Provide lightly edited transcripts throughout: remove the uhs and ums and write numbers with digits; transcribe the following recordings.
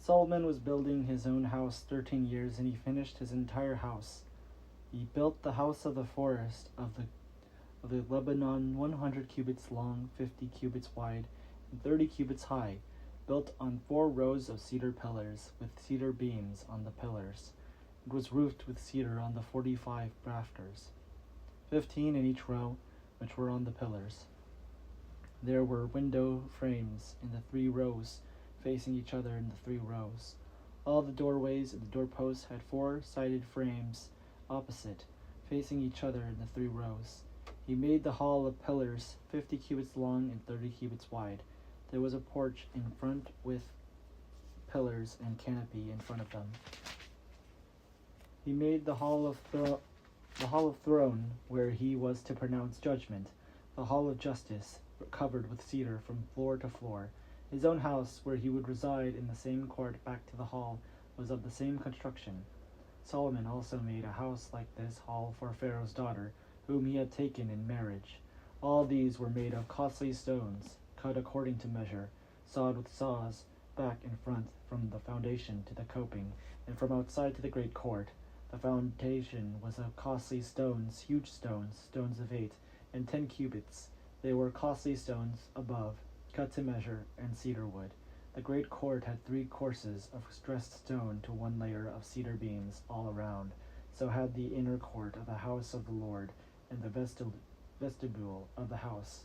Solomon was building his own house 13 years, and he finished his entire house. He built the house of the forest of the Lebanon 100 cubits long, 50 cubits wide, and 30 cubits high, built on 4 rows of cedar pillars, with cedar beams on the pillars. It was roofed with cedar on the 45 rafters, 15 in each row, which were on the pillars. There were window frames in the 3 rows, facing each other in the 3 rows. All the doorways and the doorposts had 4-sided frames opposite, facing each other in the 3 rows. He made the hall of pillars 50 cubits long and 30 cubits wide. There was a porch in front with pillars and canopy in front of them. He made the hall of throne where he was to pronounce judgment, the hall of justice, covered with cedar from floor to floor. His own house, where he would reside in the same court back to the hall, was of the same construction. Solomon also made a house like this hall for Pharaoh's daughter, whom he had taken in marriage. All these were made of costly stones, cut according to measure, sawed with saws, back and front, from the foundation to the coping, and from outside to the great court. The foundation was of costly stones, huge stones, stones of 8 and 10 cubits. They were costly stones above, cut to measure, and cedar wood. The great court had 3 courses of dressed stone to 1 layer of cedar beams all around. So had the inner court of the house of the Lord, and the vestibule of the house.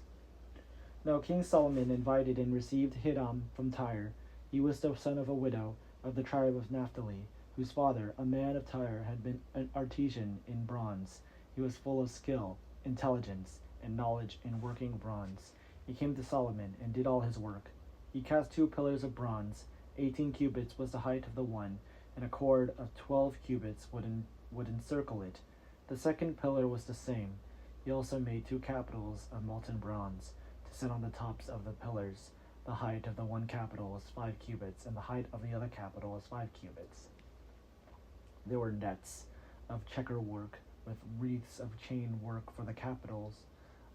Now King Solomon invited and received Hiram from Tyre. He was the son of a widow of the tribe of Naphtali, whose father, a man of Tyre, had been an artisan in bronze. He was full of skill, intelligence, and knowledge in working bronze. He came to Solomon and did all his work. He cast 2 pillars of bronze. 18 cubits was the height of the one, and a cord of 12 cubits would encircle it. The second pillar was the same. He also made 2 capitals of molten bronze to set on the tops of the pillars. The height of the one capital was 5 cubits, and the height of the other capital was 5 cubits. There were nets of checker work with wreaths of chain work for the capitals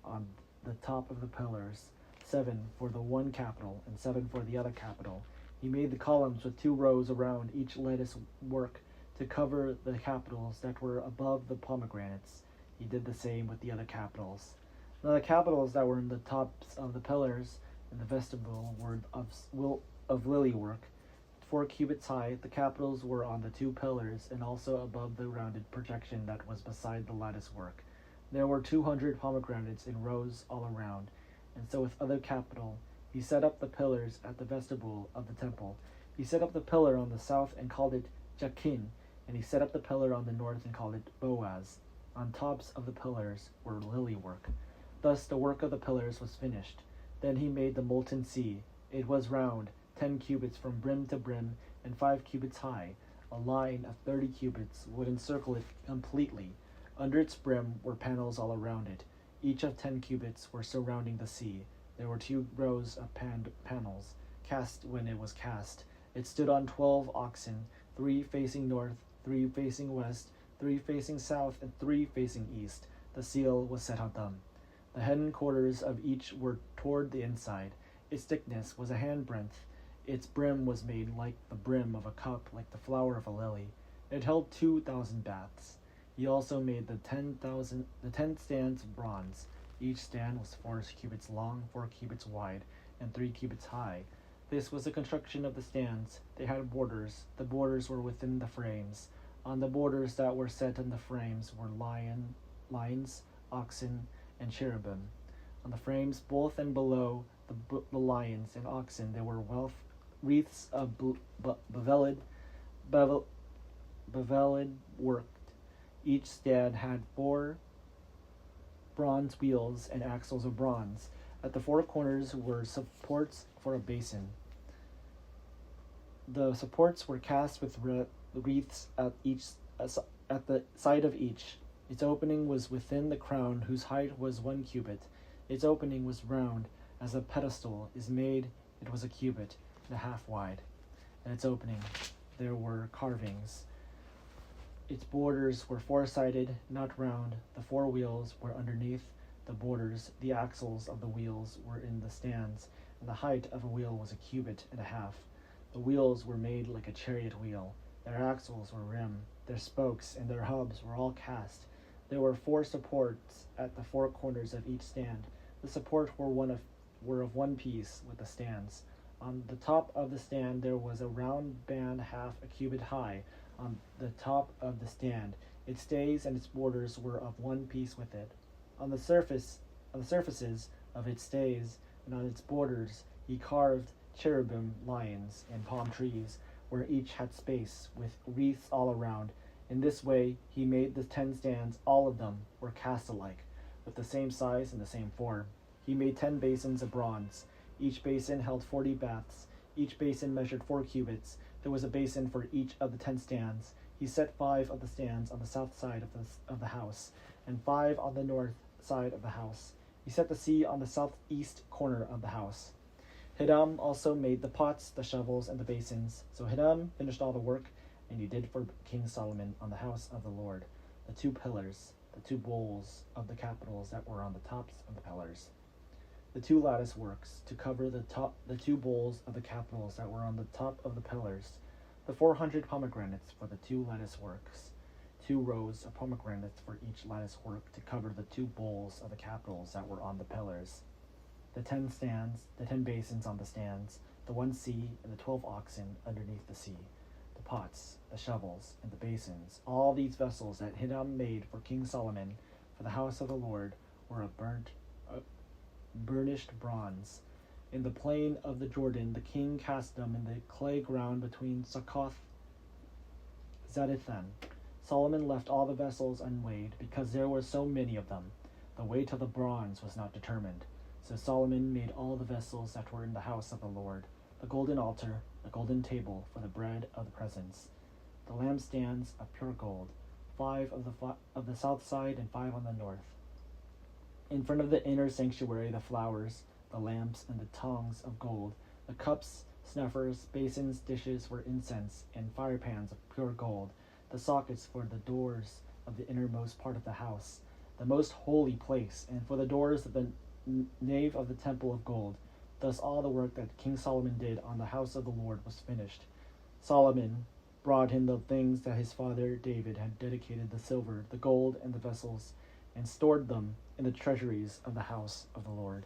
on the top of the pillars, 7 for the one capital and 7 for the other capital. He made the columns with 2 rows around each lattice work to cover the capitals that were above the pomegranates. He did the same with the other capitals. Now the capitals that were in the tops of the pillars in the vestibule were of lily work, 4 cubits high. The capitals were on the 2 pillars and also above the rounded projection that was beside the lattice work. There were 200 pomegranates in rows all around, and so with other capital. He set up the pillars at the vestibule of the temple. He set up the pillar on the south and called it Jachin, and he set up the pillar on the north and called it Boaz. On tops of the pillars were lily work. Thus the work of the pillars was finished. Then he made the molten sea. It was round, 10 cubits from brim to brim, and 5 cubits high. A line of 30 cubits would encircle it completely. Under its brim were panels all around it. Each of 10 cubits were surrounding the sea. There were 2 rows of panels, cast when it was cast. It stood on 12 oxen, 3 facing north, 3 facing west, 3 facing south, and 3 facing east. The seal was set on them. The hindquarters of each were toward the inside. Its thickness was a handbreadth. Its brim was made like the brim of a cup, like the flower of a lily. It held 2,000 baths. He also made the 10 stands of bronze. Each stand was 4 cubits long, 4 cubits wide, and 3 cubits high. This was the construction of the stands. They had borders. The borders were within the frames. On the borders that were set in the frames were lions, oxen, and cherubim. On the frames, both and below the lions and oxen, there were wreaths of beveled work. Each stand had 4 bronze wheels and axles of bronze. At the 4 corners were supports for a basin. The supports were cast with wreaths at the side of each. Its opening was within the crown, whose height was 1 cubit. Its opening was round, as a pedestal is made. It was 1.5 cubits wide. At its opening there were carvings. Its borders were 4-sided, not round. The 4 wheels were underneath the borders. The axles of the wheels were in the stands, and the height of a wheel was 1.5 cubits. The wheels were made like a chariot wheel. Their axles were rim. Their spokes and their hubs were all cast. There were 4 supports at the 4 corners of each stand. The supports were of one piece with the stands. On the top of the stand there was a round band half a cubit high on the top of the stand. Its stays and its borders were of one piece with it. On the surfaces of its stays and on its borders he carved cherubim lions and palm trees, where each had space, with wreaths all around. In this way he made the 10 stands. All of them were cast alike, with the same size and the same form. He made 10 basins of bronze. Each basin held 40 baths. Each basin measured 4 cubits. There was a basin for each of the 10 stands. He set 5 of the stands on the south side of the house, and 5 on the north side of the house. He set the sea on the southeast corner of the house. Hiram also made the pots, the shovels, and the basins. So Hiram finished all the work, and he did for King Solomon on the house of the Lord, the 2 pillars, the 2 bowls of the capitals that were on the tops of the pillars, the 2 lattice works to cover the 2 bowls of the capitals that were on the top of the pillars, the 400 pomegranates for the 2 lattice works, 2 rows of pomegranates for each lattice work to cover the 2 bowls of the capitals that were on the pillars, the 10 stands, the 10 basins on the stands, the 1 sea, and the 12 oxen underneath the sea, the pots, the shovels, and the basins. All these vessels that Hiram made for King Solomon for the house of the Lord were of burnished bronze. In the plain of the Jordan the king cast them in the clay ground between Succoth Zarethan. Solomon left all the vessels unweighed, because there were so many of them. The weight of the bronze was not determined. So Solomon made all the vessels that were in the house of the Lord, the golden altar, the golden table for the bread of the presence, the lampstands of pure gold, 5 of the south side and 5 on the north. In front of the inner sanctuary, the flowers, the lamps, and the tongs of gold, the cups, snuffers, basins, dishes for incense, and fire pans of pure gold, the sockets for the doors of the innermost part of the house, the most holy place, and for the doors of the nave of the temple of gold. Thus all the work that King Solomon did on the house of the Lord was finished. Solomon brought him the things that his father David had dedicated, the silver, the gold, and the vessels, and stored them in the treasuries of the house of the Lord.